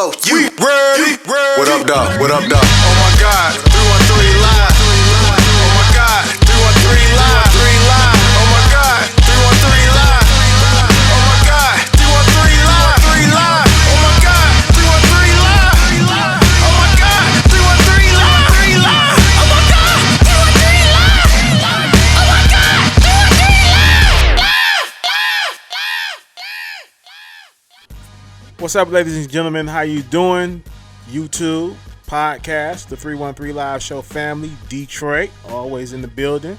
4, you ready? What up, dog? What up, dog? Oh my God, 313 live. Oh my God, 313 live. Oh my God, 313 live. Oh my God, 313 live. 3 live. Oh my God, 313 live. Oh my God, 313 live. 3 live. Oh my God, 313 live. Oh my God, 313 live. What's up, ladies and gentlemen? How you doing? YouTube, podcast, the 313 Live Show family, Detroit, always in the building.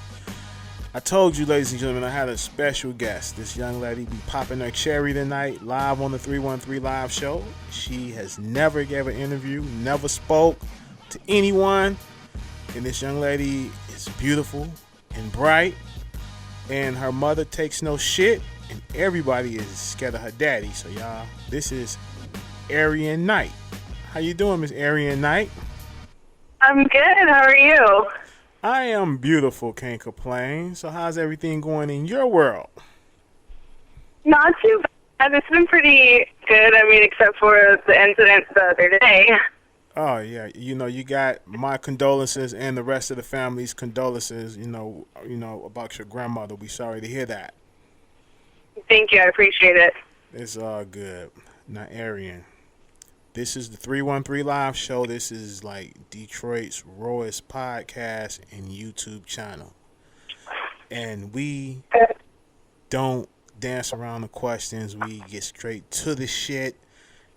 I told you, ladies and gentlemen, I had a special guest. This young lady be popping her cherry tonight, live on the 313 Live Show. She has never gave an interview, never spoke to anyone. And this young lady is beautiful and bright. And her mother takes no shit. And everybody is scared of her daddy. So, y'all, this is Arion Knight. How you doing, Miss Arion Knight? I'm good. How are you? I am beautiful. Can't complain. So, how's everything going in your world? Not too bad. It's been pretty good. I mean, except for the incident the other day. Oh, yeah. You know, you got my condolences and the rest of the family's condolences, you know, about your grandmother. We sorry to hear that. Thank you. I appreciate it. It's all good. Now, Arion, this is the 313 Live Show. This is like Detroit's rawest podcast and YouTube channel. And we don't dance around the questions. We get straight to the shit,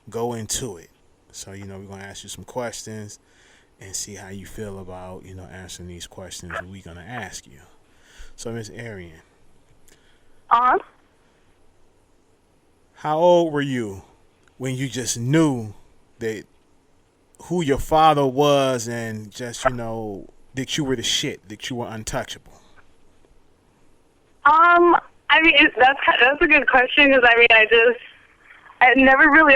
go into it. So, we're going to ask you some questions and see how you feel about, answering these questions that we're going to ask you. So, Miss Arion. How old were you when you just knew that who your father was and just, that you were the shit, that you were untouchable? I mean, that's a good question because, it never really,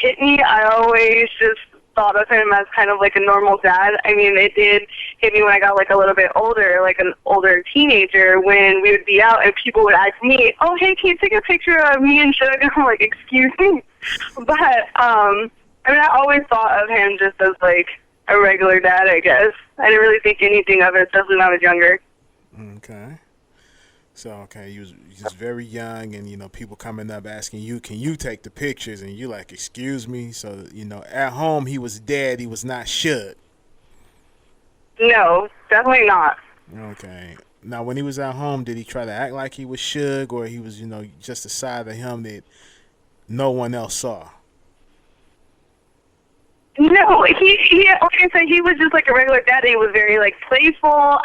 hit me. I always just thought of him as kind of like a normal dad. I mean, it did hit me when I got like a little bit older, like an older teenager, when we would be out and people would ask me, oh, hey, can you take a picture of me and Suge? And I'm like, excuse me? But, I always thought of him just as like a regular dad, I guess. I didn't really think anything of it, especially when I was younger. Okay. So, you was just very young and, people coming up asking you, can you take the pictures? And you like, excuse me? So, at home he was dead. He was not Suge. No, definitely not. Okay. Now, when he was at home, did he try to act like he was Suge, or he was, just a side of him that no one else saw? No, he was just like a regular dad. He was very like playful.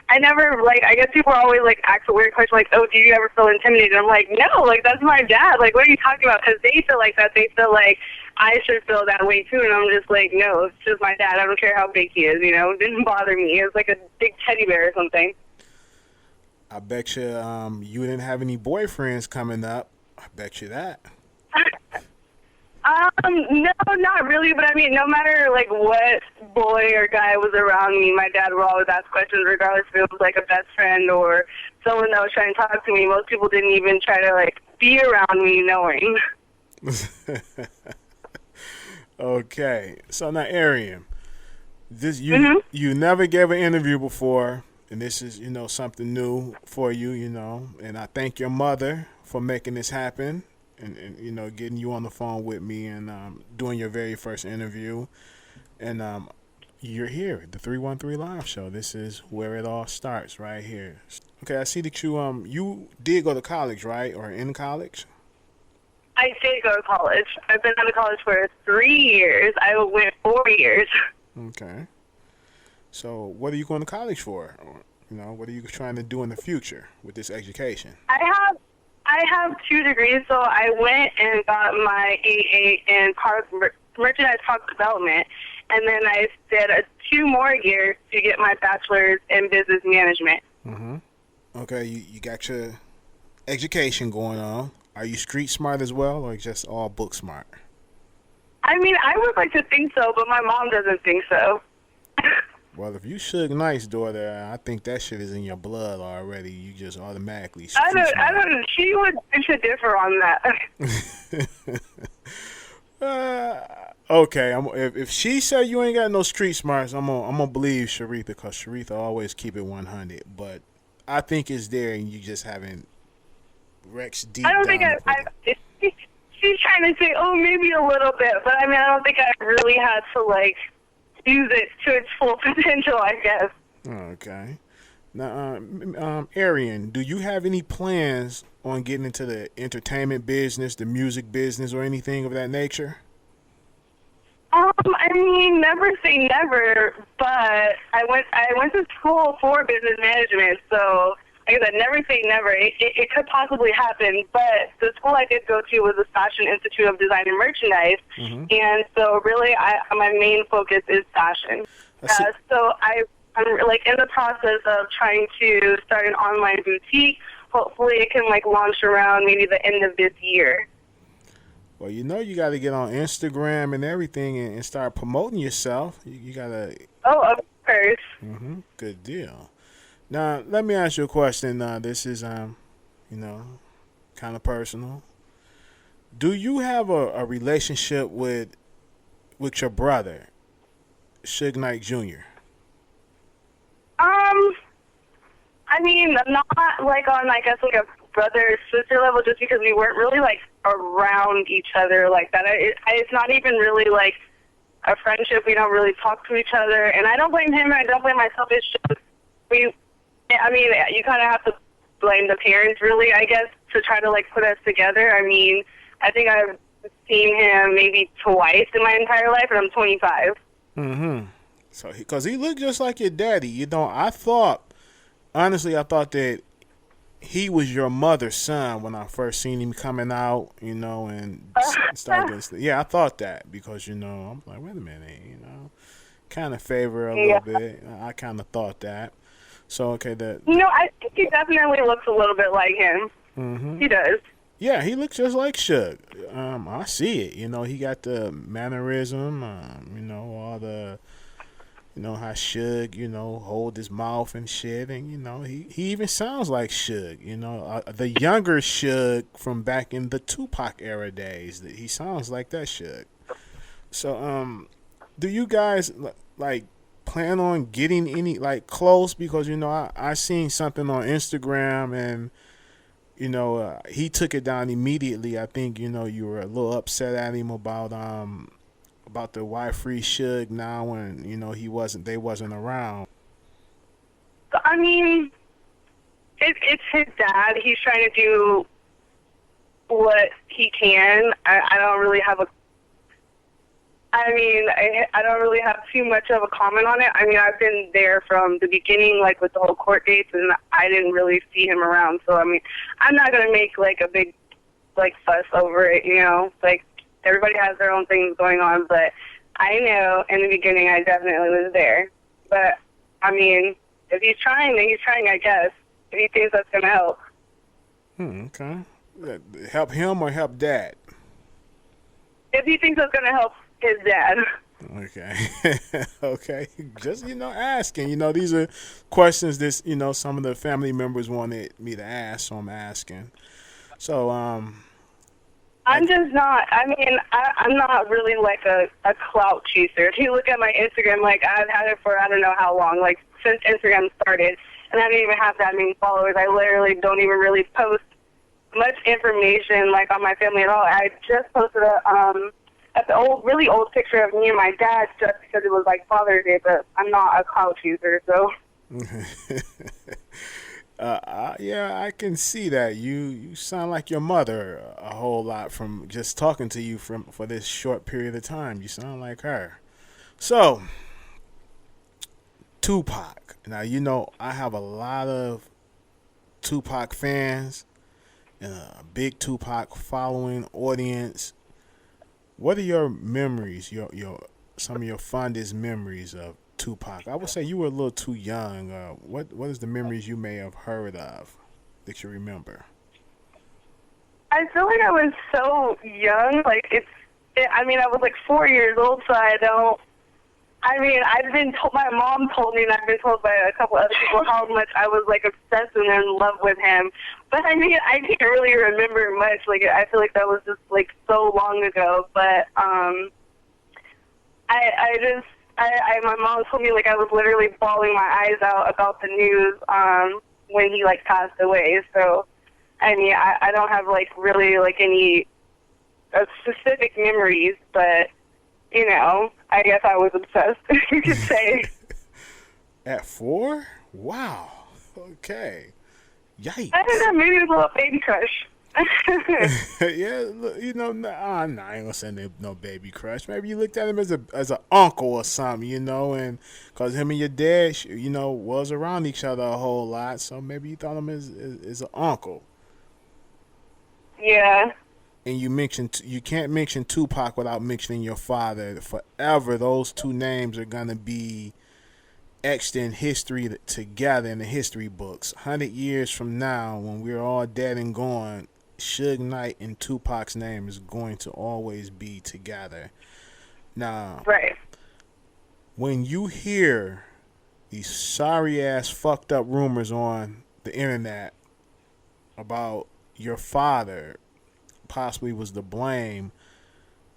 I never, I guess people are always, ask a weird question, oh, do you ever feel intimidated? I'm like, no, that's my dad. What are you talking about? Because they feel like that. They feel like I should feel that way, too. And I'm just like, no, it's just my dad. I don't care how big he is, It didn't bother me. It was like a big teddy bear or something. I bet you you didn't have any boyfriends coming up. I bet you that. No, not really, but no matter, what boy or guy was around me, my dad would always ask questions, regardless if it was, a best friend or someone that was trying to talk to me. Most people didn't even try to, be around me knowing. Okay. So, now, Arion, you never gave an interview before, and this is, something new for you, and I thank your mother for making this happen. And getting you on the phone with me and doing your very first interview. And you're here at the 313 Live Show. This is where it all starts, right here. Okay, I see that you did go to college, right? Or in college? I did go to college. I've been out of college for 3 years. I went 4 years. Okay. So what are you going to college for? Or, what are you trying to do in the future with this education? I have 2 degrees, so I went and got my AA in merchandise product development, and then I did 2 more years to get my bachelor's in business management. Mm-hmm. Okay, you got your education going on. Are you street smart as well, or just all book smart? I would like to think so, but my mom doesn't think so. Well, if you Suge Knight's daughter, I think that shit is in your blood already. You just automatically. I don't. She would differ on that. Okay, if she said you ain't got no street smarts, I'm gonna believe Sharitha, because Sharitha always keep it 100. But I think it's there, and you just haven't Rex deep I don't down. think she's trying to say, oh, maybe a little bit, but I mean, I don't think I really had to like use it to its full potential, I guess. Okay. Now, Arion, do you have any plans on getting into the entertainment business, the music business, or anything of that nature? I mean, never say never, but I went to school for business management, so like I said, never say never. It could possibly happen, but the school I did go to was the Fashion Institute of Design and Merchandise, and so really, my main focus is fashion. So I'm like in the process of trying to start an online boutique. Hopefully, it can like launch around maybe the end of this year. Well, you know you got to get on Instagram and everything and start promoting yourself. You got to. Oh, of course. Good deal. Now, let me ask you a question. This is, kind of personal. Do you have a relationship with your brother, Suge Knight Jr.? I mean, not like on, I guess, like a brother-sister level, just because we weren't really, like, around each other like that. It's not even really, like, a friendship. We don't really talk to each other. And I don't blame him, and I don't blame myself. It's just, you kind of have to blame the parents, really, I guess, to try to, like, put us together. I mean, I think I've seen him maybe twice in my entire life, and I'm 25. So, because he looked just like your daddy. You know, honestly, I thought that he was your mother's son when I first seen him coming out, and started. Yeah, I thought that because, I'm like, wait a minute, kind of favor a little bit. I kind of thought that. So, okay, I think he definitely looks a little bit like him. He does. Yeah, he looks just like Suge. I see it. He got the mannerism, all the... how Suge, hold his mouth and shit. And, he even sounds like Suge, the younger Suge from back in the Tupac era days. He sounds like that Suge. So, do you guys, like, plan on getting any, like, close? Because, I seen something on Instagram and, he took it down immediately. I think, you were a little upset at him about the why free Suge now when they wasn't around. I mean, it's his dad. He's trying to do what he can. I don't really have I don't really have too much of a comment on it. I mean, I've been there from the beginning, like with the whole court dates, and I didn't really see him around. So I mean, I'm not gonna make like a big like fuss over it. Like. Everybody has their own things going on, but I know in the beginning I definitely was there. But, I mean, if he's trying, then he's trying, I guess. If he thinks that's going to help. Okay. Help him or help Dad? If he thinks that's going to help his dad. Okay. Okay. Just, asking. These are questions that, some of the family members wanted me to ask, so I'm asking. So, I'm just not, I'm not really like a clout chaser. If you look at my Instagram, like I've had it for I don't know how long, like since Instagram started, and I don't even have that many followers. I literally don't even really post much information like on my family at all. I just posted a really old picture of me and my dad just because it was like Father's Day, but I'm not a clout chaser, so. Yeah, I can see that. You sound like your mother a whole lot from just talking to you for this short period of time. You sound like her. So, Tupac. Now, I have a lot of Tupac fans and a big Tupac following audience. What are your memories, some of your fondest memories of Tupac? I would say you were a little too young. What is the memories you may have heard of that you remember? I feel like I was so young. Like I was like 4 years old, so I I mean, I've been told, my mom told me, and I've been told by a couple other people how much I was, like, obsessed and in love with him. But, I mean, I can't really remember much. Like, I feel like that was just, like, so long ago. But, my mom told me, like, I was literally bawling my eyes out about the news, when he, like, passed away. So, I mean, I don't have, like, really, like, any specific memories, but, you know, I guess I was obsessed, you could say. At 4? Wow. Okay. Yikes. I don't know, maybe it was a little baby crush. Yeah, you know, I ain't gonna say no baby crush. Maybe you looked at him as an uncle or something, you know, and because him and your dad, you know, was around each other a whole lot, so maybe you thought him as an uncle. Yeah. And you can't mention Tupac without mentioning your father. Forever, those two names are gonna be etched in history together in the history books. 100 years from now, when we're all dead and gone, Suge Knight and Tupac's name is going to always be together. Now, right. When you hear these sorry ass fucked up rumors on the internet about your father possibly was to blame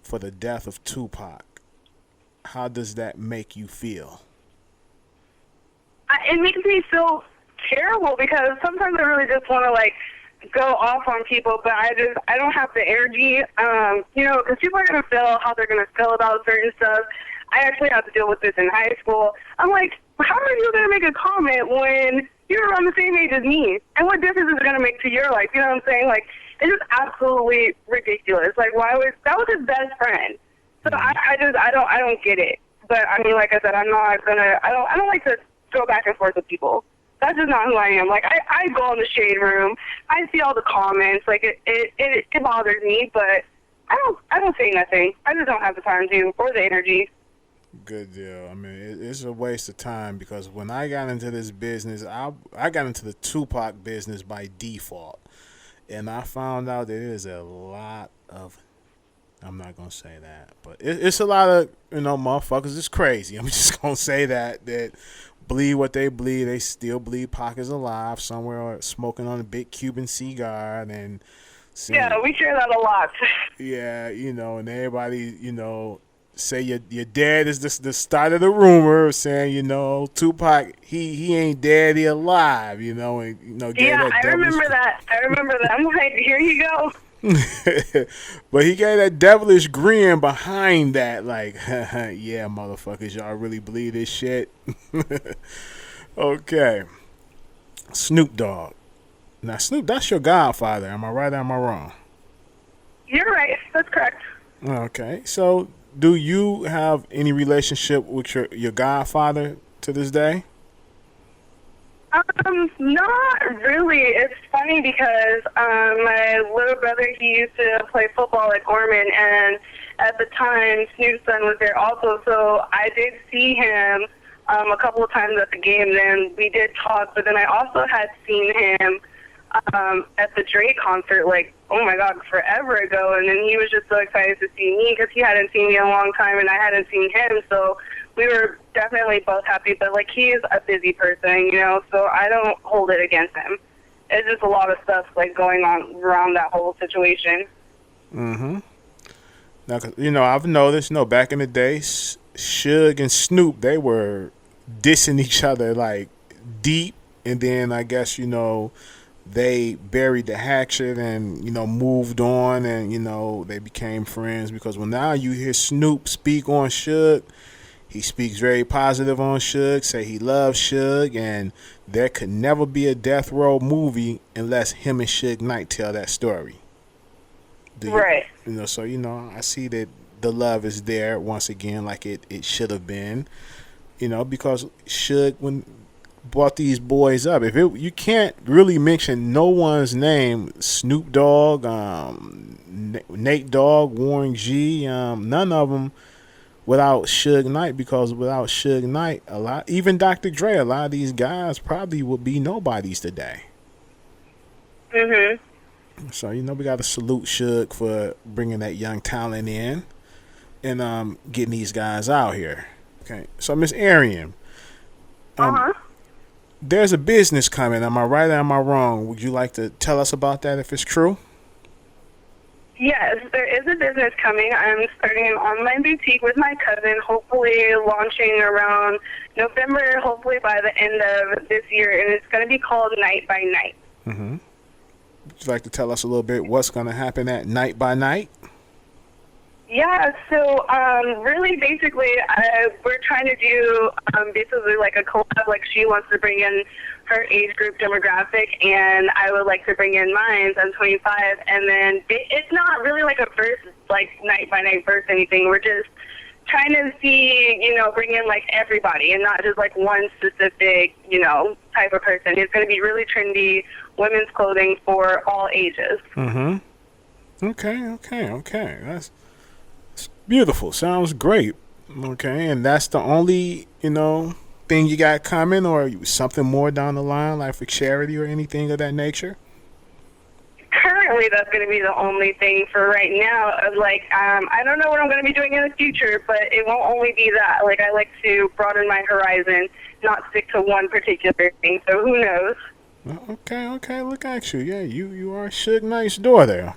for the death of Tupac, how does that make you feel? It makes me feel terrible because sometimes I really just want to, like, go off on people, but I don't have the energy, you know, because people are going to feel how they're going to feel about certain stuff. I actually had to deal with this in high school. I'm like, how are you going to make a comment when you're around the same age as me? And what difference is it going to make to your life? You know what I'm saying? Like, it's just absolutely ridiculous. Like, that was his best friend. So I don't get it. But I mean, like I said, I don't like to go back and forth with people. That's just not who I am. Like, I go in the shade room. I see all the comments. Like, it bothers me, but I don't say nothing. I just don't have the time to or the energy. Good deal. I mean, it's a waste of time because when I got into this business, I got into the Tupac business by default. And I found out that there's a lot of, I'm not going to say that, but it's a lot of, you know, motherfuckers. It's crazy. I'm just going to say that believe what they believe. They still believe Pac is alive somewhere smoking on a big Cuban cigar. And yeah, we hear that a lot. Yeah, you know, and everybody, you know, say your dad is the start of the rumor saying, you know, Tupac, he ain't dead, he alive, you know, and you know. Yeah, I remember that. I'm like, here you go. But he gave that devilish grin behind that, like, yeah, motherfuckers, y'all really believe this shit? Okay. Snoop Dogg. Now, Snoop, that's your godfather. Am I right or am I wrong? You're right. That's correct. Okay. So, do you have any relationship with your godfather to this day? Not really. It's funny because my little brother, he used to play football at Gorman, and at the time, Snoop's son was there also, so I did see him a couple of times at the game, then we did talk, but then I also had seen him at the Drake concert, like, oh my God, forever ago, and then he was just so excited to see me because he hadn't seen me in a long time, and I hadn't seen him, so we were definitely both happy, but, like, he is a busy person, you know, so I don't hold it against him. It's just a lot of stuff, like, going on around that whole situation. Mm-hmm. Now, you know, I've noticed, you know, back in the day, Suge and Snoop, they were dissing each other, like, deep, and then I guess, you know, they buried the hatchet and, you know, moved on and, you know, they became friends because when now you hear Snoop speak on Suge, he speaks very positive on Suge, say he loves Suge, and there could never be a Death Row movie unless him and Suge Knight tell that story. Right. You know, so, you know, I see that the love is there once again like it should have been, you know, because Suge, when brought these boys up, you can't really mention no one's name, Snoop Dogg, Nate Dogg, Warren G, none of them without Suge Knight, because without Suge Knight, even Dr. Dre, a lot of these guys probably would be nobodies today. Mhm. So, you know, we got to salute Suge for bringing that young talent in and getting these guys out here. Okay, so Miss Arion, Uh-huh. there's a business coming. Am I right or am I wrong? Would you like to tell us about that if it's true? Yes, there is a business coming. I'm starting an online boutique with my cousin, hopefully launching around November, hopefully by the end of this year, and it's going to be called Night by Night. Mm-hmm. Would you like to tell us a little bit what's going to happen at Night by Night? Yeah, so really basically we're trying to do basically like a collab. Like she wants to bring in her age group demographic, and I would like to bring in mine. I'm 25, and then it's not really like a verse, like night by night verse anything. We're just trying to see, bring in like everybody and not just like one specific, type of person. It's going to be really trendy women's clothing for all ages. Mm-hmm. Okay. That's beautiful. Sounds great. Okay, and that's the only, thing you got coming, or something more down the line, like for charity or anything of that nature? Currently, that's going to be the only thing for right now. Like, I don't know what I'm going to be doing in the future, but it won't only be that. Like, I like to broaden my horizon, not stick to one particular thing. So who knows? Okay. Look at you. Yeah, you are Suge Knight's daughter.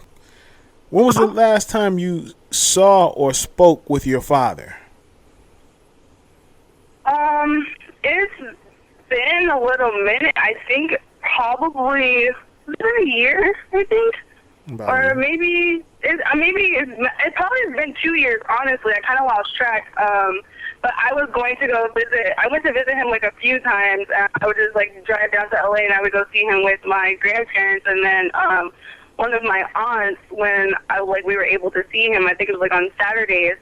When was the last time you saw or spoke with your father? It's been a little minute. I think probably a year, I think. Or maybe it's probably been 2 years, honestly. I kind of lost track. But I was going to go visit. I went to visit him like a few times. I would just like drive down to LA and I would go see him with my grandparents, and then one of my aunts, when we were able to see him, I think it was like on Saturdays.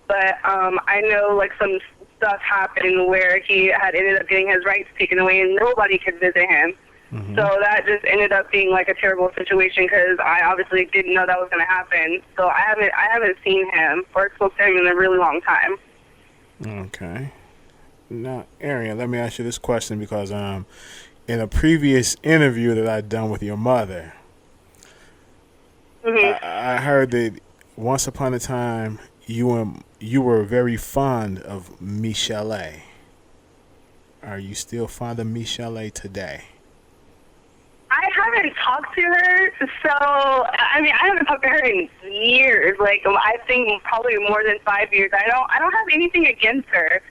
But I know like some stuff happened where he had ended up getting his rights taken away and nobody could visit him. Mm-hmm. So that just ended up being like a terrible situation because I obviously didn't know that was going to happen. So I haven't seen him or spoke to him in a really long time. Okay. Now, Arion, let me ask you this question because in a previous interview that I'd done with your mother, mm-hmm. I heard that once upon a time you were very fond of Michel'le. Are you still fond of Michel'le today? I haven't talked to her, so I haven't talked to her in years. Like I think probably more than 5 years. I don't have anything against her,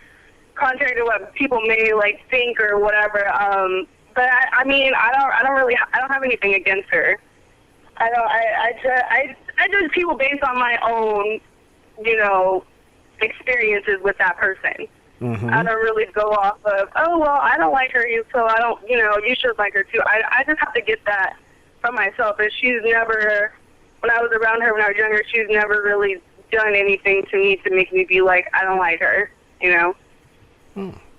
contrary to what people may like think or whatever. But I don't have anything against her. I judge people based on my own, experiences with that person. Mm-hmm. I don't really go off of, oh, well, I don't like her, so I don't, you should like her too. I just have to get that from myself. And she's never, when I was around her when I was younger, she's never really done anything to me to make me be like, I don't like her,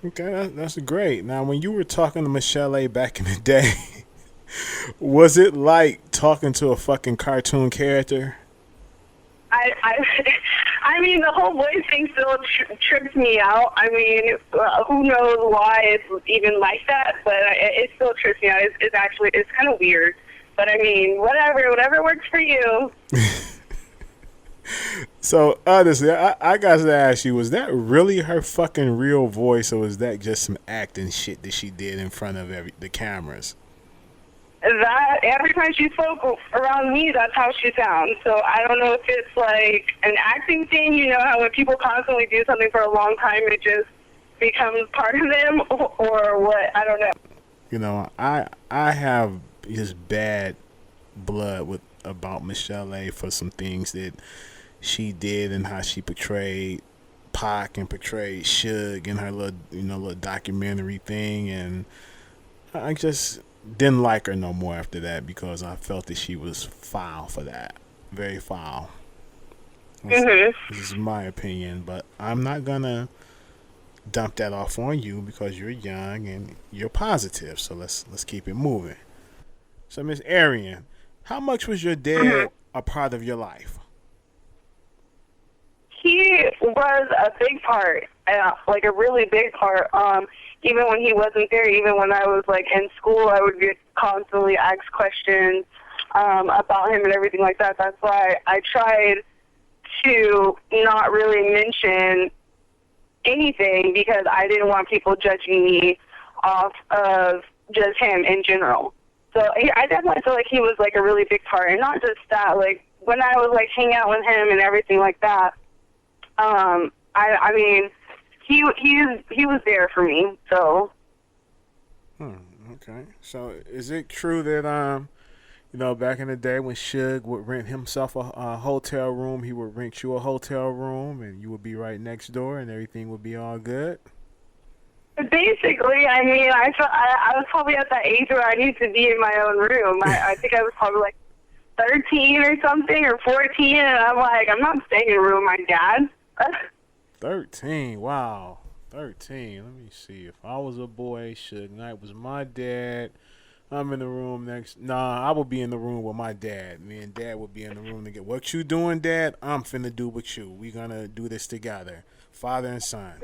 Okay, that's great. Now, when you were talking to Michel'le back in the day, was it like talking to a fucking cartoon character? I mean, the whole voice thing still trips me out. I mean, who knows why it's even like that, but it still trips me out. It's kind of weird. But I mean, whatever works for you. So, honestly, I got to ask you, was that really her fucking real voice, or was that just some acting shit that she did in front of the cameras? That every time she spoke around me, that's how she sounds. So I don't know if it's like an acting thing. You know how when people constantly do something for a long time, it just becomes part of them, or what? I don't know. I have just bad blood about Michel'le for some things that she did and how she portrayed Pac and portrayed Suge in her little documentary thing, and I just didn't like her no more after that because I felt that she was foul for that. Very foul. Mm-hmm. This is my opinion, but I'm not gonna dump that off on you because you're young and you're positive. So let's keep it moving. So Miss Arion, how much was your dad a part of your life? He was a big part, like a really big part. Even when he wasn't there, even when I was like in school, I would get constantly asked questions about him and everything like that. That's why I tried to not really mention anything because I didn't want people judging me off of just him in general. So I definitely feel like he was like a really big part, and not just that. Like when I was like hanging out with him and everything like that, I mean, he was there for me. So. Okay. So is it true that you know, back in the day when Suge would rent himself a hotel room, he would rent you a hotel room, and you would be right next door, and everything would be all good? Basically, I mean, I was probably at that age where I need to be in my own room. I think I was probably like 13 or something, or 14, and I'm like, I'm not staying in a room with my dad. 13, wow. 13. Let me see. If I was a boy, Suge Knight was my dad. I'm in the room next. Nah, I would be in the room with my dad. Me and Dad would be in the room together. What you doing, Dad? I'm finna do with you. We gonna do this together, father and son.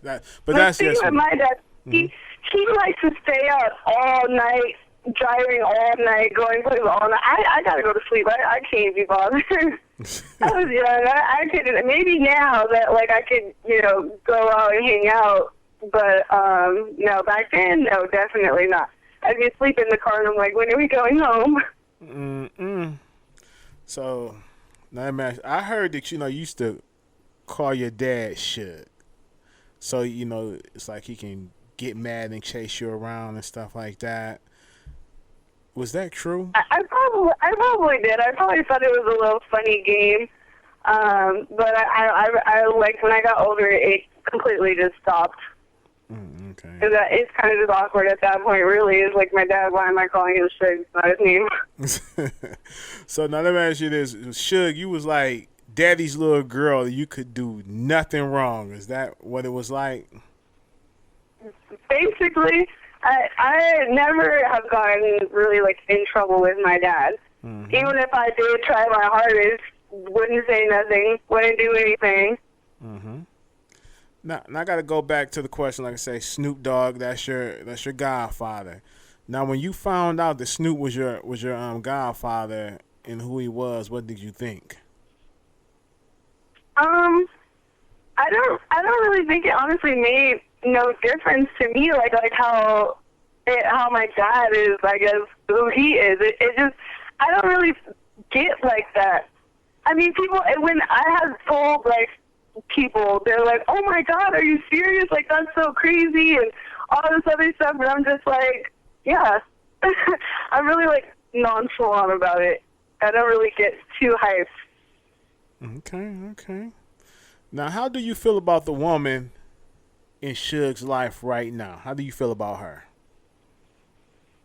That's just with my dad. He likes to stay up all night, driving all night, going places all night. I gotta go to sleep. I can't be bothered. I was young. I could maybe now that like I could go out and hang out, but no, back then no, definitely not. I'd be asleep in the car and I'm like, when are we going home? So now I heard that you used to call your dad Suge. So it's like he can get mad and chase you around and stuff like that. Was that true? I probably did. I probably thought it was a little funny game. But I like when I got older, it completely just stopped. Okay. It's kind of just awkward at that point, really. It's like, my dad, why am I calling him Suge? It's not his name. So now let me ask you this. Suge, you was like daddy's little girl. You could do nothing wrong. Is that what it was like? Basically, I never have gotten really, like, in trouble with my dad. Mm-hmm. Even if I did try my hardest, wouldn't say nothing, wouldn't do anything. Mm-hmm. Now I got to go back to the question. Like I say, Snoop Dogg, that's your godfather. Now, when you found out that Snoop was your godfather and who he was, what did you think? I don't really think it honestly made no difference to me. Like how my dad is, I guess, who he is. It just, I don't really get like that. I mean, people, when I have told like people, they're like, oh my God, are you serious? Like, that's so crazy and all this other stuff. And I'm just like, yeah. I'm really like nonchalant about it. I don't really get too hyped. Okay. Now, how do you feel about the woman in Suge's life right now? How do you feel about her?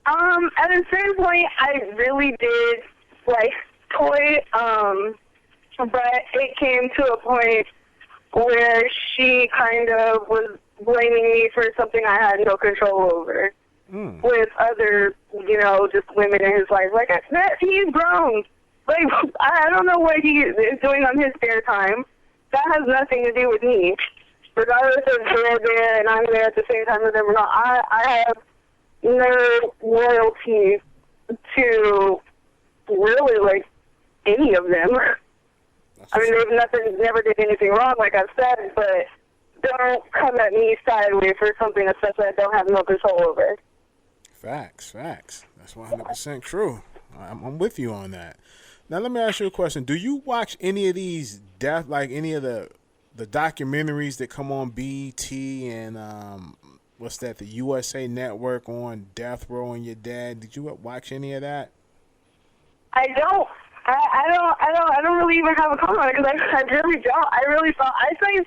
At a certain point, I really did like toy, but it came to a point where she kind of was blaming me for something I had no control over. With other, just women in his life. Like, he's grown. Like, I don't know what he is doing on his spare time. That has nothing to do with me. Regardless of they're there and I'm there at the same time as them or not, I have no loyalty to really, like, any of them. I mean, never did anything wrong, like I've said, but don't come at me sideways for something, especially I don't have no control over. Facts. That's 100% true. I'm with you on that. Now, let me ask you a question. Do you watch any of these any of the documentaries that come on BET and the USA Network on Death Row and your dad? Did you watch any of that? I don't. I don't really even have a comment on it because I really don't. I really thought I think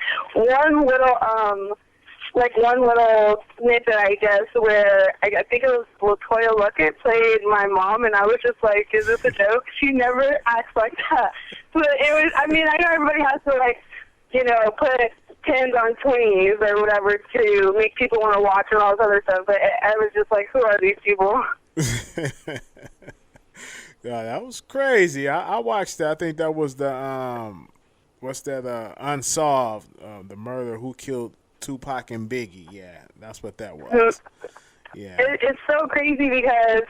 one little snippet, I guess, where I think it was Latoya Luckett played my mom, and I was just like, is this a joke? She never acts like that. But it was, I mean, I know everybody has to, like, put 10s on 20s or whatever to make people want to watch and all this other stuff, but I was just like, who are these people? Yeah, that was crazy. I watched that. I think that was the, Unsolved, the murder, who killed Tupac and Biggie. Yeah, that's what that was. Yeah. It's so crazy because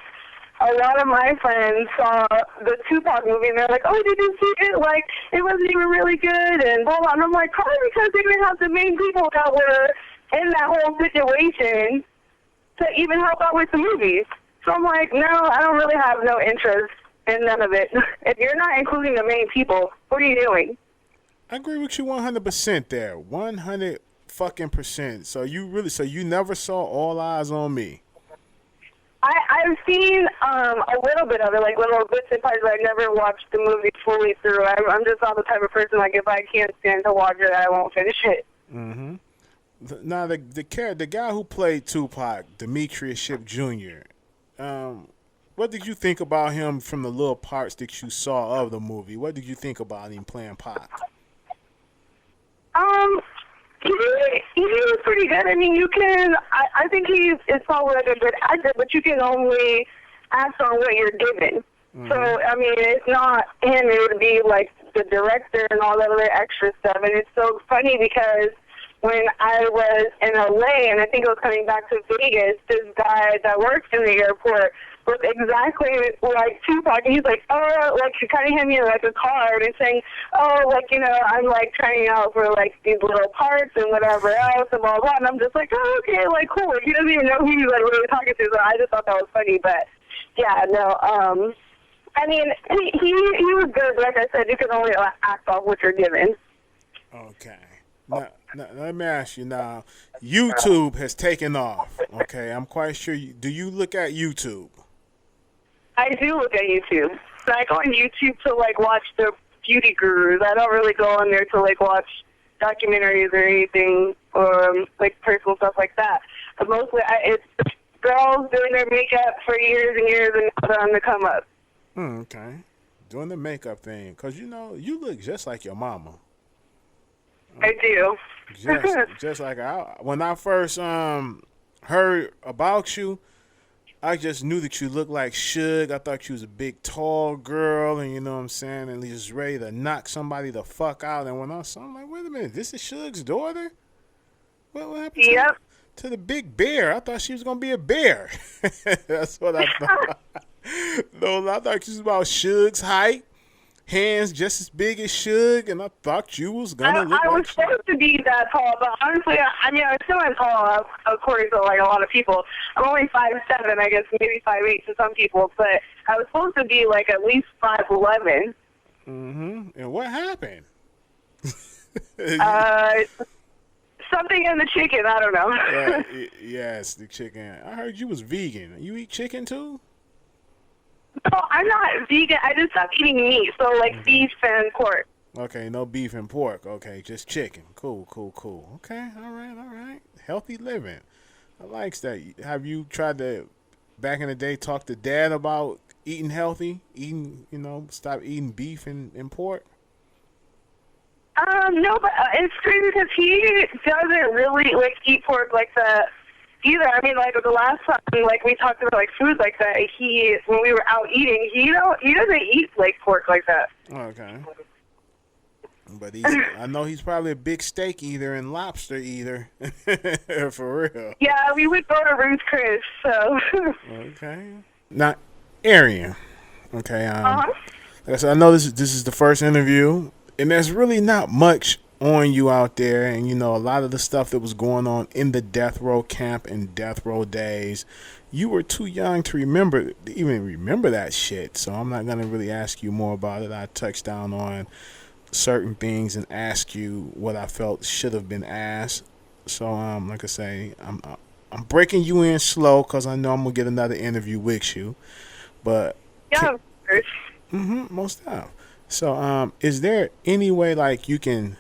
a lot of my friends saw the Tupac movie and they're like, oh, did you see it? Like, it wasn't even really good and blah, blah. And I'm like, probably because they didn't have the main people that were in that whole situation to even help out with the movie. So I'm like, no, I don't really have no interest in none of it. If you're not including the main people, what are you doing? I agree with you 100% there. 100 fucking percent. So you never saw All Eyes on Me? I've seen a little bit of it, like little bits and parts, but I never watched the movie fully through. I'm just not the type of person, like, if I can't stand to watch it, I won't finish it. Mm-hmm. Now, the guy who played Tupac, Demetrius Shipp Jr., what did you think about him from the little parts that you saw of the movie? What did you think about him playing Pac? He was pretty good. I mean, I think he's probably like a good actor, but you can only act on what you're given. Mm-hmm. So, I mean, it's not him. It would be like the director and all that other extra stuff. And it's so funny because when I was in LA, and I think I was coming back to Vegas, this guy that works in the airport was exactly like Tupac. And he's like, oh, like, he kind of handed me like a card and saying, oh, like, you know, I'm like trying out for like these little parts and whatever else and blah, blah. And I'm just like, oh, okay, like, cool. He doesn't even know who he's like really talking to, so I just thought that was funny. But yeah, no, I mean, he was good, but like I said, you can only act off what you're given. Okay. Now, let me ask you now, YouTube has taken off, okay? I'm quite sure. Do you look at YouTube? I do look at YouTube. So I go on YouTube to, like, watch the beauty gurus. I don't really go on there to, like, watch documentaries or anything or, like, personal stuff like that. But mostly it's girls doing their makeup for years and years and now they're on the come up. Okay. Doing the makeup thing. Because, you know, you look just like your mama. I do. Just like when I first heard about you, I just knew that you looked like Suge. I thought you was a big, tall girl, and you know what I'm saying, and just ready to knock somebody the fuck out. And when I saw, I'm like, wait a minute, this is Suge's daughter? What happened to the big bear? I thought she was gonna be a bear. That's what I thought. No, I thought she was about Suge's height. Hands just as big as Suge, and I thought you was gonna look I like was supposed to be that tall, but honestly, I mean, I'm still not tall, according to, like, a lot of people. I'm only 5'7", I guess, maybe 5'8" to some people, but I was supposed to be, like, at least 5'11". Mm-hmm. And what happened? Something in the chicken, I don't know. Yes, the chicken. I heard you was vegan. You eat chicken, too? No, I'm not vegan. I just stopped eating meat, so like beef and pork. Okay, no beef and pork. Okay, just chicken. Cool. Okay, all right. Healthy living. I like that. Have you tried to, back in the day, talk to Dad about eating healthy? Stop eating beef and pork? No, but it's crazy because he doesn't really, like, eat pork like that either. I mean, like, the last time, like, we talked about, like, food like that, when we were out eating, he doesn't eat, like, pork like that. Okay. But I know he's probably a big steak eater and lobster eater. For real. Yeah, we would go to Ruth's Chris, so. Okay. Now, Arion. Okay. Like I said, I know this is the first interview, and there's really not much on you out there, and a lot of the stuff that was going on in the death row camp and death row days, you were too young to even remember that shit. So I'm not gonna really ask you more about it. I touched down on certain things and ask you what I felt should have been asked. So like I say, I'm breaking you in slow because I know I'm gonna get another interview with you. But yeah, of course. Most of. So is there any way like you can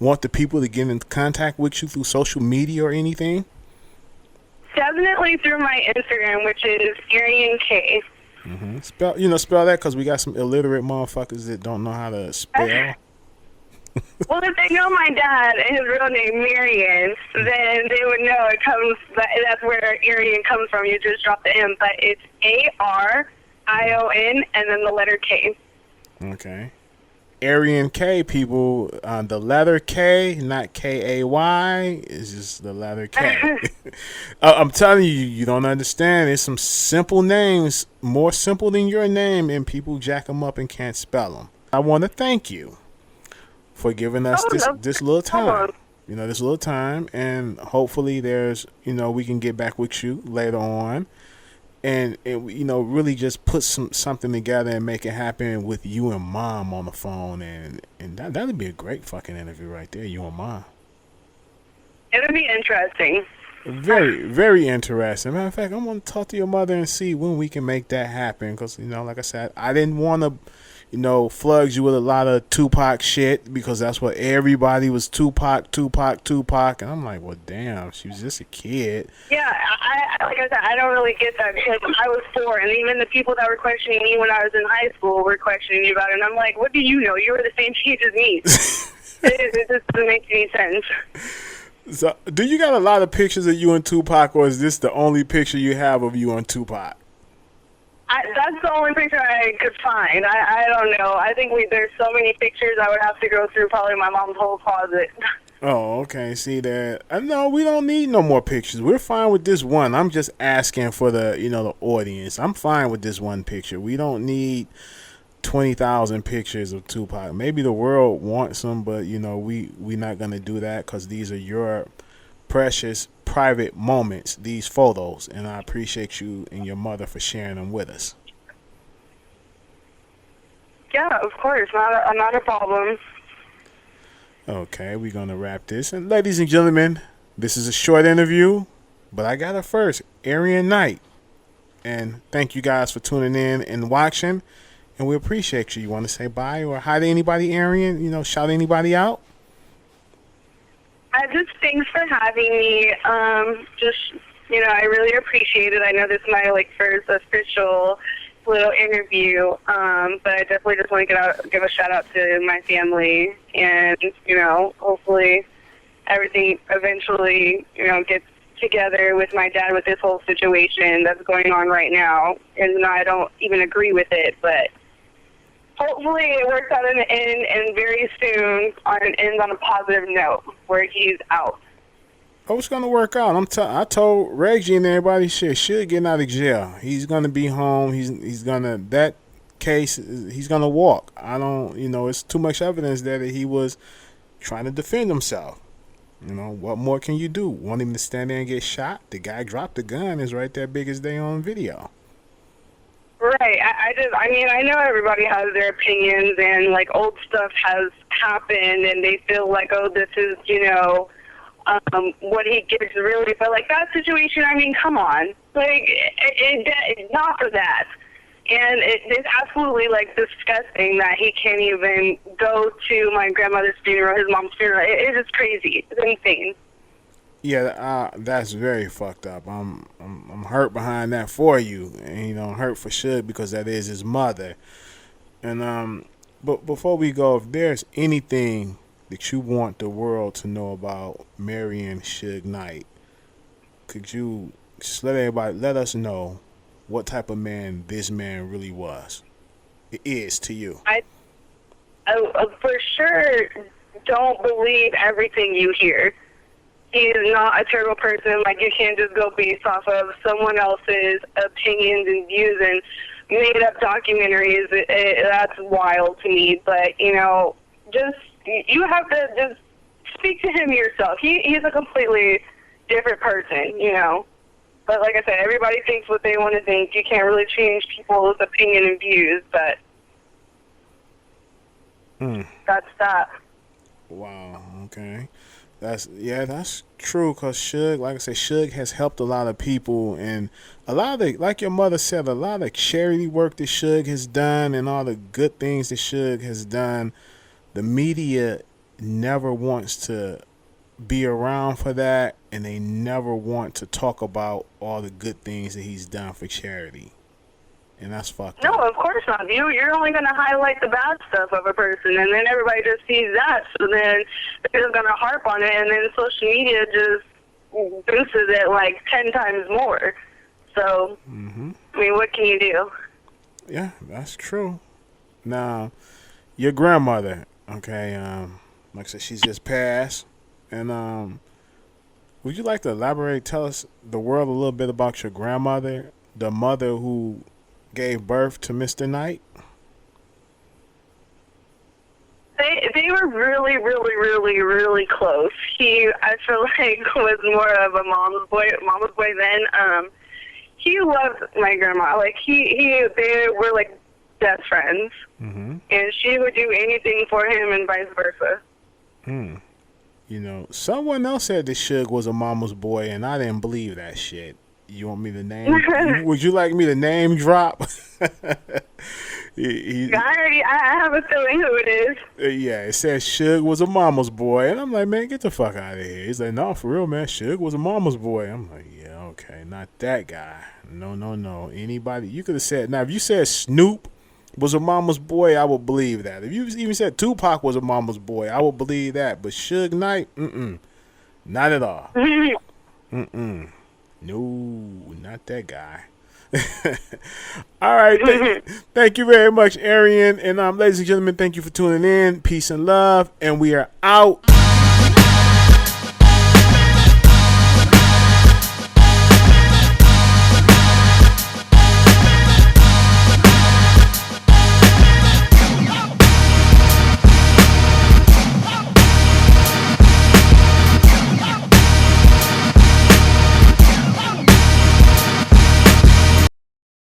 want the people to get in contact with you through social media or anything? Definitely through my Instagram, which is Arion K. Spell that because we got some illiterate motherfuckers that don't know how to spell. Well, if they know my dad and his real name Marion, then they would know that's where Arion comes from. You just drop the M, but it's Arion and then the letter K. Okay. Arion K people, the letter K, not K-A-Y, is just the letter K. I'm telling you, you don't understand. There's some simple names, more simple than your name, and people jack them up and can't spell them. I want to thank you for giving us this little time. You know, this little time, and hopefully there's, you know, we can get back with you later on. And you know, really just put something together and make it happen with you and Mom on the phone, and that'd be a great fucking interview right there, you and Mom. It'll be interesting. Very, very interesting. Matter of fact, I'm gonna talk to your mother and see when we can make that happen. Because, you know, like I said, I didn't want to, you know, flug you with a lot of Tupac shit, because that's what everybody was, Tupac. And I'm like, well, damn, she was just a kid. Yeah, I like I said, I don't really get that, because I was 4, and even the people that were questioning me when I was in high school were questioning me about it, and I'm like, what do you know? You were the same age as me. It just doesn't make any sense. So, do you got a lot of pictures of you and Tupac, or is this the only picture you have of you and Tupac? That's the only picture I could find. I don't know. I think there's so many pictures I would have to go through probably my mom's whole closet. Oh, okay. See that? No, we don't need no more pictures. We're fine with this one. I'm just asking for the, you know, the audience. I'm fine with this one picture. We don't need 20,000 pictures of Tupac. Maybe the world wants them, but, you know, we're not gonna do that, because these are your precious private moments, these photos, and I appreciate you and your mother for sharing them with us. Yeah, of course, not a problem. Okay, we're gonna wrap this, and ladies and gentlemen, this is a short interview, but I got it first, Arion Knight, and thank you guys for tuning in and watching, and we appreciate you. You want to say bye or hi to anybody, Arion? You know, shout anybody out? Just thanks for having me. Just, you know, I really appreciate it. I know this is my first official little interview, but I definitely just want to give a shout out to my family, and, you know, hopefully everything eventually, you know, gets together with my dad with this whole situation that's going on right now. And I don't even agree with it, but hopefully it works out in the end, and very soon ends on a positive note where he's out. Oh, it's gonna work out. I told Reggie and everybody, shit, should getting out of jail. He's gonna be home. He's gonna, that case, he's gonna walk. I don't, you know, it's too much evidence there that he was trying to defend himself. You know, what more can you do? Want him to stand there and get shot? The guy dropped the gun, is right there big as day on video. Right. I mean, I know everybody has their opinions, and, old stuff has happened, and they feel like, oh, this is, you know, what he gives really. But, that situation, I mean, come on. It's not for that. And it's absolutely, disgusting that he can't even go to my grandmother's funeral, his mom's funeral. It is crazy. It's insane. Yeah, that's very fucked up. I'm hurt behind that for you, and, you know, I'm hurt for Suge because that is his mother. And but before we go, if there's anything that you want the world to know about marrying Suge Knight, could you just let us know what type of man this man really was? It is to you. I for sure don't believe everything you hear. He is not a terrible person. You can't just go based off of someone else's opinions and views and made-up documentaries. That's wild to me. But, you know, you have to just speak to him yourself. He's a completely different person, you know. But like I said, everybody thinks what they want to think. You can't really change people's opinion and views, but that's that. Wow, okay. That's true, because Suge, like I said, Suge has helped a lot of people, and a lot of the, like your mother said, a lot of charity work that Suge has done and all the good things that Suge has done, the media never wants to be around for that, and they never want to talk about all the good things that he's done for charity. And that's fucked up. No, of course not. You're only going to highlight the bad stuff of a person, and then everybody just sees that. So then they're just going to harp on it, and then social media just boosts it 10 times more. So, I mean, what can you do? Yeah, that's true. Now, your grandmother, okay, like I said, she's just passed. And would you like to elaborate, tell us the world a little bit about your grandmother, the mother who gave birth to Mr. Knight? They were really, really, really, really close. He, I feel like, was more of a mama's boy then. He loved my grandma. Like they were like best friends, and she would do anything for him, and vice versa. You know, someone else said that Suge was a mama's boy, and I didn't believe that shit. You want me to name? Would you like me to name drop? I have a feeling who it is. Yeah, it says Suge was a mama's boy, and I'm like, man, get the fuck out of here. He's like, no, for real, man, Suge was a mama's boy. I'm like, yeah, okay, not that guy. No. Anybody? You could have said, now if you said Snoop was a mama's boy, I would believe that. If you even said Tupac was a mama's boy, I would believe that. But Suge Knight, not at all. No, not that guy. All right, thank you very much, Arion. And ladies and gentlemen, thank you for tuning in. Peace and love, and we are out.